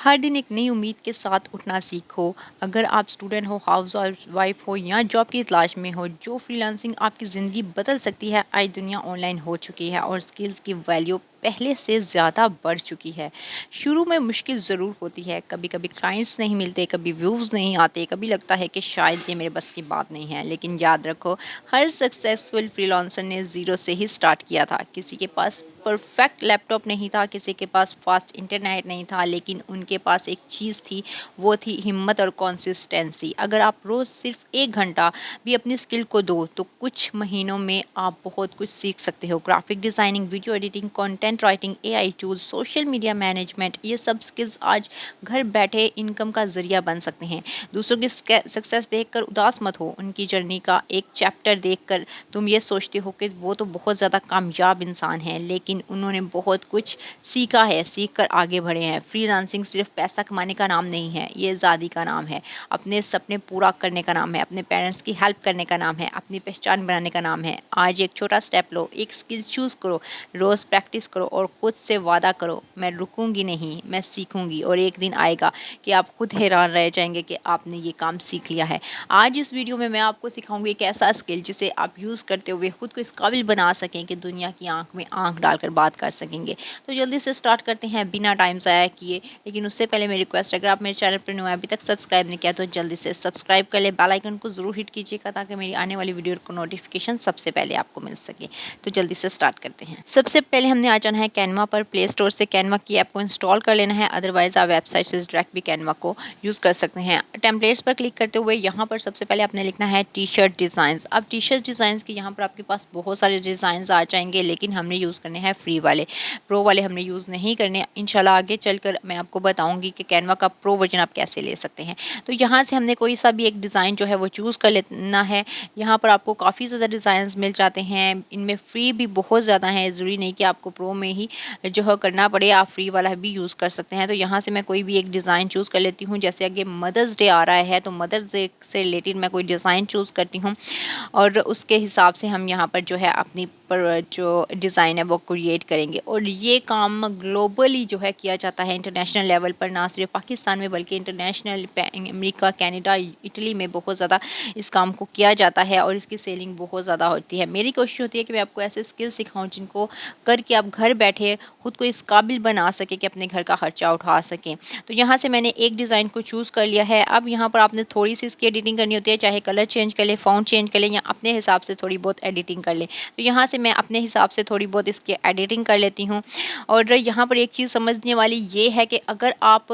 हर दिन एक नई उम्मीद के साथ उठना सीखो। अगर आप स्टूडेंट हो, हाउस वाइफ हो या जॉब की तलाश में हो, जो फ्रीलांसिंग आपकी ज़िंदगी बदल सकती है। आज दुनिया ऑनलाइन हो चुकी है और स्किल्स की वैल्यू पहले से ज़्यादा बढ़ चुकी है। शुरू में मुश्किल ज़रूर होती है, कभी कभी क्लाइंट्स नहीं मिलते, कभी व्यूज़ नहीं आते, कभी लगता है कि शायद ये मेरे बस की बात नहीं है। लेकिन याद रखो, हर सक्सेसफुल फ्रीलांसर ने ज़ीरो से ही स्टार्ट किया था। किसी के पास परफेक्ट लैपटॉप नहीं था, किसी के पास फास्ट इंटरनेट नहीं था, लेकिन उनके पास एक चीज़ थी, वो थी हिम्मत और कंसिस्टेंसी। अगर आप रोज़ सिर्फ 1 घंटा भी अपनी स्किल को दो तो कुछ महीनों में आप बहुत कुछ सीख सकते हो। Graphic designing, video editing, content writing, AI tools, social media management, ये सब स्किल्स आज घर बैठे इनकम का जरिया बन सकते हैं। दूसरों की सक्सेस देखकर उदास मत हो, उनकी जर्नी का एक चैप्टर देखकर तुम ये सोचते हो कि वो तो बहुत ज़्यादा कामयाब इंसान है, लेकिन उन्होंने बहुत कुछ सीखा है, सीख कर आगे बढ़े हैं। फ्रीलांसिंग सिर्फ पैसा कमाने का नाम नहीं है, ये आज़ादी का नाम है, अपने सपने पूरा करने का नाम है, अपने पेरेंट्स की हेल्प करने का नाम है, अपनी पहचान बनाने का नाम है। आज एक छोटा स्टेप लो, एक स्किल चूज़ करो, रोज़ प्रैक्टिस करो और खुद से वादा करो, मैं रुकूंगी नहीं, मैं सीखूंगी। और एक दिन आएगा कि आप खुद हैरान रह जाएंगे कि आपने ये काम सीख लिया है। आज इस वीडियो में मैं आपको सिखाऊंगी एक ऐसा स्किल जिसे आप यूज़ करते हुए खुद को इस काबिल बना सकें कि दुनिया की आंख में आंख डालकर बात कर सकेंगे। तो जल्दी से स्टार्ट करते हैं बिना टाइम ज़ाया किए। लेकिन उससे पहले मेरी रिक्वेस्ट, अगर आप मेरे चैनल पर न्यू हैं, अभी तक सब्सक्राइब नहीं किया तो जल्दी से सब्सक्राइब कर ले, बेल आइकन को ज़रूर हिट कीजिएगा ताकि मेरी आने वाली वीडियो को नोटिफिकेशन सबसे पहले आपको मिल सके। तो जल्दी से स्टार्ट करते हैं। सबसे पहले हमने आ जाना है कैनवा पर। प्ले स्टोर से कैनवा की ऐप को इंस्टॉल कर लेना है, अदरवाइज आप वेबसाइट से डायरेक्ट भी कैनवा को यूज़ कर सकते हैं। टेम्पलेट्स पर क्लिक करते हुए यहाँ पर सबसे पहले आपने लिखना है टी शर्ट डिज़ाइंस। अब टी शर्ट डिज़ाइंस के यहाँ पर आपके पास बहुत सारे डिज़ाइंस आ जाएंगे, लेकिन हमने यूज़ करने हैं फ्री वाले, प्रो वाले हमने यूज़ नहीं करने। इंशाल्लाह आगे चलकर मैं आपको बताऊंगी कि कैनवा का प्रो वर्जन आप कैसे ले सकते हैं। तो यहाँ से हमने कोई सा भी एक डिज़ाइन जो है वो चूज़ कर लेना है। यहाँ पर आपको काफ़ी ज़्यादा डिज़ाइंस मिल जाते हैं, इनमें फ्री भी बहुत ज़्यादा है, ज़रूरी नहीं कि आपको प्रो में ही जो है करना पड़े, आप फ्री वाला भी यूज़ कर सकते हैं। तो यहाँ से मैं कोई भी एक डिज़ाइन चूज़ कर लेती हूँ। जैसे आगे मदर्स डे आ रहा है तो मदर्स डे से रिलेटेड मैं कोई डिज़ाइन चूज़ करती हूँ और उसके हिसाब से हम यहाँ पर जो है अपनी पर जो डिज़ाइन है वो क्रिएट करेंगे। और ये काम ग्लोबली जो है किया जाता है, इंटरनेशनल लेवल पर, ना सिर्फ पाकिस्तान में बल्कि इंटरनेशनल अमेरिका, कनाडा, इटली में बहुत ज़्यादा इस काम को किया जाता है और इसकी सेलिंग बहुत ज़्यादा होती है। मेरी कोशिश होती है कि मैं आपको ऐसे स्किल सिखाऊं जिनको करके आप घर बैठे खुद को इस काबिल बना सके कि अपने घर का खर्चा उठा सकें। तो यहाँ से मैंने एक डिज़ाइन को चूज़ कर लिया है। अब यहाँ पर आपने थोड़ी सी इसकी एडिटिंग करनी होती है, चाहे कलर चेंज कर ले, फ़ॉन्ट चेंज कर ले या अपने हिसाब से थोड़ी बहुत एडिटिंग कर ले। तो यहाँ से मैं अपने हिसाब से थोड़ी बहुत इसकी एडिटिंग कर लेती हूँ। और यहाँ पर एक चीज़ समझने वाली ये है कि अगर आप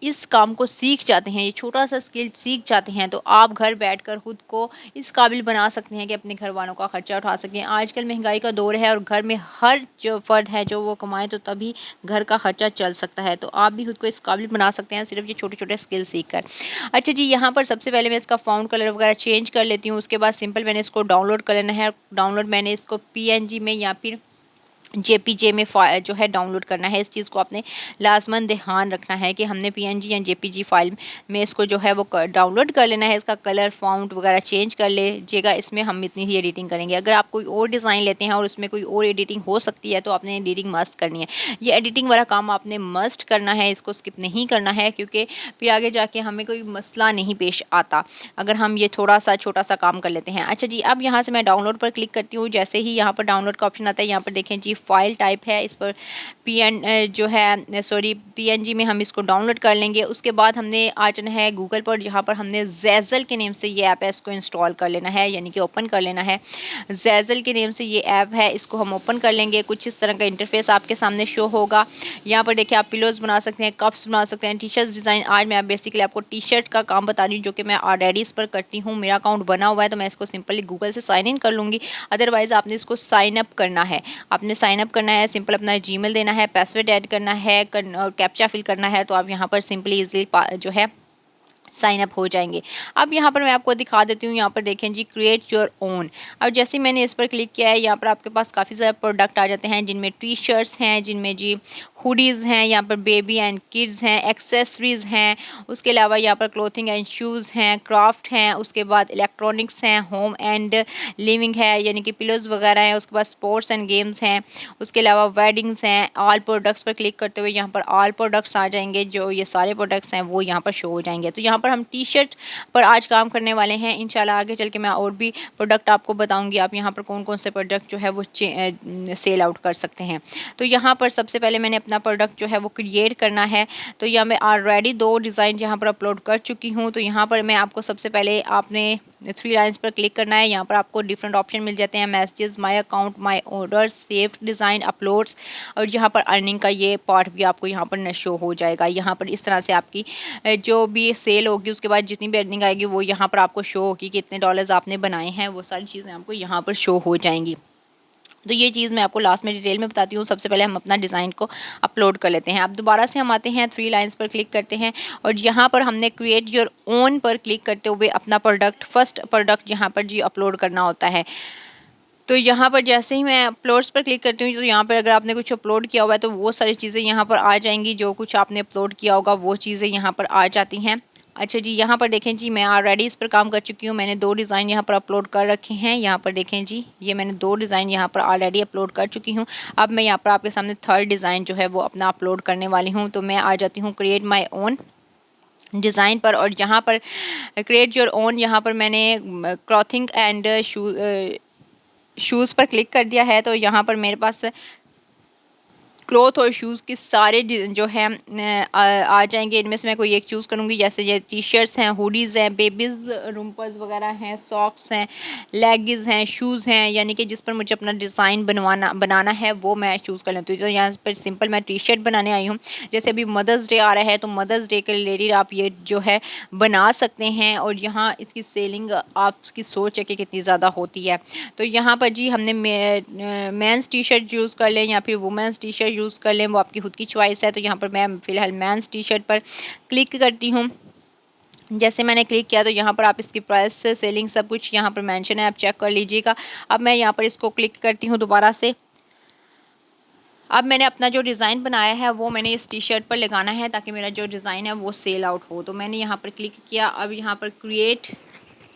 इस काम को सीख जाते हैं, ये छोटा सा स्किल सीख जाते हैं, तो आप घर बैठकर खुद को इस काबिल बना सकते हैं कि अपने घर वालों का खर्चा उठा सकें। आजकल महंगाई का दौर है और घर में हर जो फ़र्द है जो वो कमाए तो तभी घर का खर्चा चल सकता है। तो आप भी खुद को इस काबिल बना सकते हैं सिर्फ ये छोटे-छोटे स्किल सीख कर। अच्छा जी, यहाँ पर सबसे पहले मैं इसका फ़ॉन्ट कलर वगैरह चेंज कर लेती हूँ। उसके बाद सिंपल मैंने इसको डाउनलोड कर लेना है। डाउनलोड मैंने इसको पीएनजी में या फिर जेपीजे में जो है डाउनलोड करना है। इस चीज़ को आपने लाजमन ध्यान रखना है कि हमने पीएनजी या जेपीजी फाइल में इसको जो है वो डाउनलोड कर लेना है। इसका कलर, फ़ॉन्ट वगैरह चेंज कर लीजिएगा। इसमें हम इतनी ही एडिटिंग करेंगे। अगर आप कोई और डिज़ाइन लेते हैं और उसमें कोई और एडिटिंग हो सकती है तो आपने एडिटिंग मस्ट करनी है। ये एडिटिंग वाला काम आपने मस्ट करना है, इसको स्किप नहीं करना है, क्योंकि फिर आगे जाके हमें कोई मसला नहीं पेश आता अगर हम ये थोड़ा सा छोटा सा काम कर लेते हैं। अच्छा जी, अब यहाँ से मैं डाउनलोड पर क्लिक करती हूँ। जैसे ही यहाँ पर डाउनलोड का ऑप्शन आता है, यहाँ पर देखें जी फाइल टाइप है, इस पर जो है पीएनजी में हम इसको डाउनलोड कर लेंगे। उसके बाद हमने आ जाना है गूगल पर, जहाँ पर हमने ज़ैज़ल के नेम से ये ऐप है, इसको इंस्टॉल कर लेना है, यानी कि ओपन कर लेना है। ज़ैज़ल के नेम से ये ऐप है, इसको हम ओपन कर लेंगे। कुछ इस तरह का इंटरफेस आपके सामने शो होगा। यहाँ पर देखिए आप पिलोज बना सकते हैं, कप्स बना सकते हैं, टी शर्ट डिज़ाइन। आज मैं बेसिकली आपको टी शर्ट का काम बता रही हूँ, जो कि मैं ऑलरेडी इस पर करती हूँ। मेरा अकाउंट बना हुआ है तो मैं इसको सिंपली गूगल से साइन इन कर लूँगी। अदरवाइज़ आपने इसको साइन अप करना है। आपने साइन अप करना है, सिंपल अपना जीमेल देना है, पासवर्ड ऐड करना है और कैप्चा फिल करना है। तो आप यहाँ पर सिंपली इजीली जो है साइन अप हो जाएंगे। अब यहाँ पर मैं आपको दिखा देती हूँ। यहाँ पर देखें जी, क्रिएट योर ओन। अब जैसे मैंने इस पर क्लिक किया है, यहाँ पर आपके पास काफ़ी ज़्यादा प्रोडक्ट आ जाते हैं, जिनमें टी शर्ट्स हैं, जिनमें जी हुडीज़ हैं, यहाँ पर बेबी एंड किड्स हैं, एक्सेसरीज़ हैं, उसके अलावा यहाँ पर क्लोथिंग एंड शूज़ हैं, क्राफ्ट हैं, उसके बाद इलेक्ट्रॉनिक्स हैं, होम एंड लिविंग है यानी कि पिलोज़ वगैरह हैं, उसके बाद स्पोर्ट्स एंड गेम्स हैं, उसके अलावा वेडिंग्स हैं। ऑल प्रोडक्ट्स पर क्लिक करते हुए यहाँ पर ऑल प्रोडक्ट्स आ जाएंगे, जो ये सारे प्रोडक्ट्स हैं वो यहाँ पर शो हो जाएंगे। तो यहाँ पर हम टी शर्ट पर आज काम करने वाले हैं। इंशाल्लाह आगे चल के मैं और भी प्रोडक्ट आपको बताऊंगी, आप यहाँ पर कौन कौन से प्रोडक्ट जो है वो सेल आउट कर सकते हैं। तो यहाँ पर सबसे पहले मैंने अपना प्रोडक्ट जो है वो क्रिएट करना है। तो यहाँ मैं ऑलरेडी 2 डिज़ाइन यहाँ पर अपलोड कर चुकी हूँ। तो यहाँ पर मैं आपको सबसे पहले आपने 3 लाइन्स पर क्लिक करना है। यहाँ पर आपको डिफरेंट ऑप्शन मिल जाते हैं, messages, my account, my order, saved design, uploads, और यहाँ पर अर्निंग का ये पार्ट भी आपको यहाँ पर शो हो जाएगा। यहाँ पर इस तरह से आपकी जो भी सेल होगी उसके बाद जितनी भी अर्निंग आएगी वो यहाँ पर आपको शो होगी, कितने डॉलर्स आपने बनाए हैं, वो सारी चीज़ें आपको यहाँ पर शो हो जाएंगी। तो ये चीज़ मैं आपको लास्ट में डिटेल में बताती हूँ। सबसे पहले हम अपना डिज़ाइन को अपलोड कर लेते हैं। अब दोबारा से हम आते हैं, 3 लाइन्स पर क्लिक करते हैं और यहाँ पर हमने क्रिएट योर ओन पर क्लिक करते हुए अपना प्रोडक्ट, फर्स्ट प्रोडक्ट यहाँ पर जी अपलोड करना होता है। तो यहाँ पर जैसे ही मैं अपलोड्स पर क्लिक करती हूँ तो यहाँ पर अगर आपने कुछ अपलोड किया हुआ है तो वो सारी चीज़ें यहाँ पर आ जाएंगी, जो कुछ आपने अपलोड किया होगा वो चीज़ें यहाँ पर आ जाती हैं। अच्छा जी, यहाँ पर देखें जी, मैं ऑलरेडी इस पर काम कर चुकी हूँ। मैंने 2 डिज़ाइन यहाँ पर अपलोड कर रखे हैं। यहाँ पर देखें जी, ये मैंने 2 डिज़ाइन यहाँ पर ऑलरेडी अपलोड कर चुकी हूँ। अब मैं यहाँ पर आपके सामने 3rd डिज़ाइन जो है वो अपना अपलोड करने वाली हूँ। तो मैं आ जाती हूँ क्रिएट माई ओन डिज़ाइन पर, और यहाँ पर क्रिएट योर ओन, यहाँ पर मैंने क्लॉथिंग एंड शूज़ पर क्लिक कर दिया है। तो यहाँ पर मेरे पास क्लॉथ और शूज़ के सारे जो है आ जाएंगे। इनमें से मैं कोई एक चूज़ करूँगी, जैसे ये टी शर्ट्स हैं, हुडीज़ हैं, बेबीज़ रूम्पर्स वगैरह हैं, सॉक्स हैं, लेगिज़ हैं, शूज़ हैं, यानी कि जिस पर मुझे अपना डिज़ाइन बनाना है वो मैं चूज़ कर लेती हूँ। तो यहाँ पर सिंपल मैं टी शर्ट बनाने आई हूँ। जैसे अभी मदर्स डे आ रहा है तो मदर्स डे के रिलेटेड आप ये जो है बना सकते हैं, और यहाँ इसकी सेलिंग आपकी सोच है कि कितनी ज़्यादा होती है। तो यहाँ पर जी हमने मेंस टी शर्ट यूज़ कर लें या फिर वुमेंस टी शर्ट यूज़ कर लें, वो आपकी खुद की चॉइस है। तो यहाँ पर मैं फ़िलहाल मेंस टी शर्ट पर क्लिक करती हूँ। जैसे मैंने क्लिक किया तो यहाँ पर आप इसकी प्राइस, सेलिंग, सब कुछ यहाँ पर मेंशन है, आप चेक कर लीजिएगा। अब मैं यहाँ पर इसको क्लिक करती हूँ दोबारा से। अब मैंने अपना जो डिज़ाइन बनाया है वो मैंने इस टी शर्ट पर लगाना है ताकि मेरा जो डिज़ाइन है वो सेल आउट हो। तो मैंने यहाँ पर क्लिक किया। अब यहाँ पर क्रिएट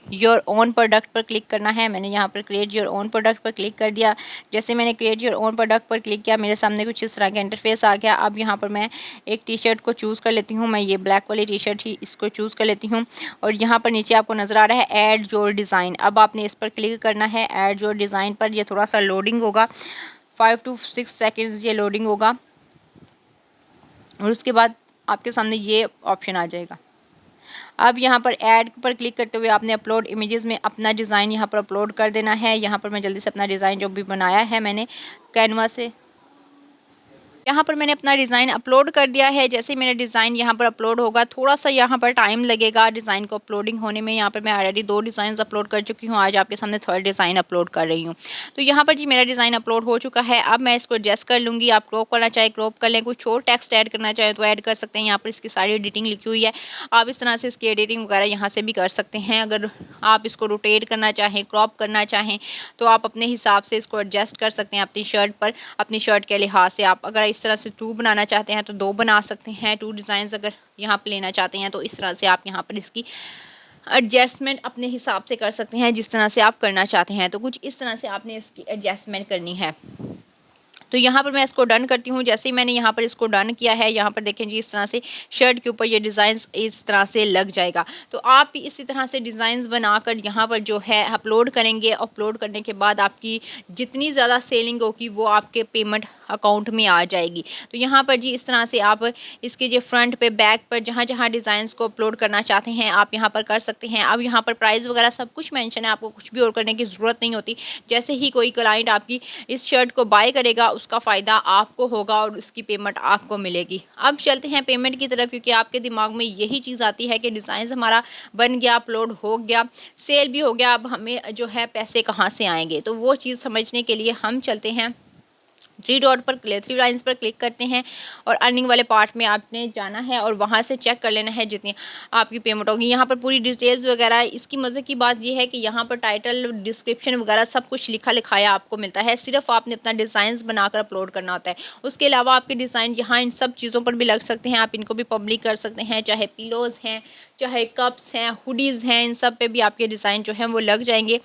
योर ओन प्रोडक्ट पर क्लिक करना है। मैंने यहाँ पर क्रिएट योर ओन प्रोडक्ट पर क्लिक कर दिया। जैसे मैंने क्रिएट योर ओन प्रोडक्ट पर क्लिक किया, मेरे सामने कुछ इस तरह का इंटरफेस आ गया। अब यहाँ पर मैं एक टी शर्ट को चूज़ कर लेती हूँ। मैं ये ब्लैक वाली टी शर्ट ही इसको चूज़ कर लेती हूँ, और यहाँ पर नीचे आपको नज़र आ रहा है ऐड योर डिज़ाइन। अब आपने इस पर क्लिक करना है, ऐड योर डिज़ाइन पर। यह थोड़ा सा लोडिंग होगा, 5 to 6 सेकेंड्स ये लोडिंग होगा, और उसके बाद आपके सामने ये ऑप्शन आ जाएगा। अब यहाँ पर ऐड पर क्लिक करते हुए आपने अपलोड इमेजेस में अपना डिज़ाइन यहाँ पर अपलोड कर देना है। यहाँ पर मैं जल्दी से अपना डिज़ाइन जो भी बनाया है मैंने कैनवा से, यहाँ पर मैंने अपना डिज़ाइन अपलोड कर दिया है। जैसे ही मेरा डिज़ाइन यहाँ पर अपलोड होगा, थोड़ा सा यहाँ पर टाइम लगेगा डिज़ाइन को अपलोडिंग होने में। यहाँ पर मैं ऑलरेडी 2 डिज़ाइन अपलोड कर चुकी हूँ, आज आपके सामने 3rd डिज़ाइन अपलोड कर रही हूँ। तो यहाँ पर जी मेरा डिज़ाइन अपलोड हो चुका है। अब मैं इसको एडजस्ट कर लूँगी। आप क्रॉप करना चाहे क्रॉप कर लें, कुछ और टेक्स्ट ऐड करना चाहे तो ऐड कर सकते हैं। यहाँ पर इसकी सारी एडिटिंग लिखी हुई है, आप इस तरह से इसकी एडिटिंग वगैरह यहाँ से भी कर सकते हैं। अगर आप इसको रोटेट करना चाहें, क्रॉप करना चाहें, तो आप अपने हिसाब से इसको एडजस्ट कर सकते हैं अपनी शर्ट पर, अपनी शर्ट के लिहाज से। आप अगर इस तरह से 2 बनाना चाहते हैं तो 2 बना सकते हैं। 2 डिज़ाइन अगर यहाँ पर लेना चाहते हैं तो इस तरह से आप यहाँ पर इसकी एडजस्टमेंट अपने हिसाब से कर सकते हैं, जिस तरह से आप करना चाहते हैं। तो कुछ इस तरह से आपने इसकी एडजस्टमेंट करनी है। तो यहाँ पर मैं इसको डन करती हूँ। जैसे ही मैंने यहाँ पर इसको डन किया है, यहाँ पर देखें जी इस तरह से शर्ट के ऊपर ये डिज़ाइन इस तरह से लग जाएगा। तो आप भी इसी तरह से डिज़ाइंस बनाकर यहाँ पर जो है अपलोड करेंगे। अपलोड करने के बाद आपकी जितनी ज़्यादा सेलिंग होगी वो आपके पेमेंट अकाउंट में आ जाएगी। तो यहाँ पर जी इस तरह से आप इसके जो फ्रंट पे, बैक पर, जहाँ जहाँ डिज़ाइंस को अपलोड करना चाहते हैं आप यहाँ पर कर सकते हैं। अब यहाँ पर प्राइस वगैरह सब कुछ मेंशन है, आपको कुछ भी और करने की ज़रूरत नहीं होती। जैसे ही कोई क्लाइंट आपकी इस शर्ट को बाय करेगा उसका फ़ायदा आपको होगा और उसकी पेमेंट आपको मिलेगी। अब चलते हैं पेमेंट की तरफ, क्योंकि आपके दिमाग में यही चीज़ आती है कि डिज़ाइन हमारा बन गया, अपलोड हो गया, सेल भी हो गया, अब हमें जो है पैसे कहाँ से आएंगे। तो वो चीज़ समझने के लिए हम चलते हैं थ्री लाइंस पर क्लिक करते हैं और अर्निंग वाले पार्ट में आपने जाना है और वहाँ से चेक कर लेना है जितनी आपकी पेमेंट होगी। यहाँ पर पूरी डिटेल्स वगैरह, इसकी मज़े की बात यह है कि यहाँ पर टाइटल, डिस्क्रिप्शन वगैरह सब कुछ लिखा लिखाया आपको मिलता है। सिर्फ आपने अपना डिज़ाइन बनाकर अपलोड करना होता है। उसके अलावा आपके डिज़ाइन यहाँ इन सब चीज़ों पर भी लग सकते हैं। आप इनको भी पब्लिक कर सकते हैं, चाहे पिलोज़ हैं, चाहे कप्स हैं, हुडीज़ हैं, इन सब पे भी आपके डिज़ाइन जो हैं वो लग जाएंगे।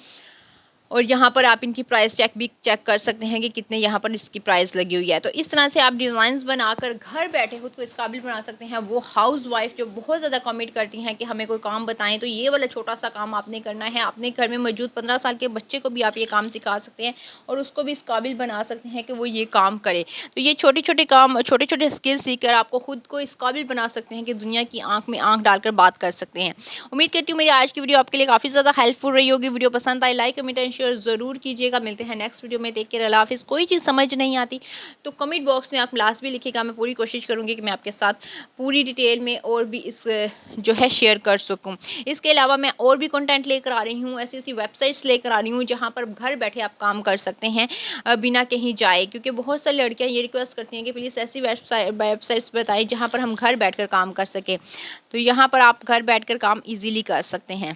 और यहाँ पर आप इनकी प्राइस भी चेक कर सकते हैं कि कितने यहाँ पर इसकी प्राइस लगी हुई है। तो इस तरह से आप डिज़ाइंस बनाकर घर बैठे खुद को इस काबिल बना सकते हैं। वो हाउस वाइफ जो बहुत ज़्यादा कमिट करती हैं कि हमें कोई काम बताएं, तो ये वाला छोटा सा काम आपने करना है। अपने घर में मौजूद 15 साल के बच्चे को भी आप ये काम सिखा सकते हैं और उसको भी इस काबिल बना सकते हैं कि वो ये काम करे। तो ये छोटे छोटे काम, छोटे छोटे स्किल सीखकर आपको खुद को इस काबिल बना सकते हैं कि दुनिया की आंख में आंख डालकर बात कर सकते हैं। उम्मीद करती हूँ मेरी आज की वीडियो आपके लिए काफ़ी ज़्यादा हेल्पफुल रही होगी। वीडियो पसंद आई, लाइक कमेंट एंड शेयर ज़रूर कीजिएगा। मिलते हैं नेक्स्ट वीडियो में। टेक केयर, अल्लाह हाफिज़। कोई चीज़ समझ नहीं आती तो कमेंट बॉक्स में आप लास्ट भी लिखिएगा। मैं पूरी कोशिश करूँगी कि मैं आपके साथ पूरी डिटेल में और भी इस जो है शेयर कर सकूँ। इसके अलावा मैं और भी कंटेंट लेकर आ रही हूँ, ऐसी ऐसी वेबसाइट्स लेकर आ रही हूँ जहाँ पर घर बैठे आप काम कर सकते हैं बिना कहीं जाए। क्योंकि बहुत सारी लड़कियाँ ये रिक्वेस्ट करती हैं कि प्लीज़ ऐसी वेबसाइट्स बताइए जहाँ पर हम घर बैठ कर काम कर सकें। तो यहाँ पर आप घर बैठ कर काम ईज़िली कर सकते हैं।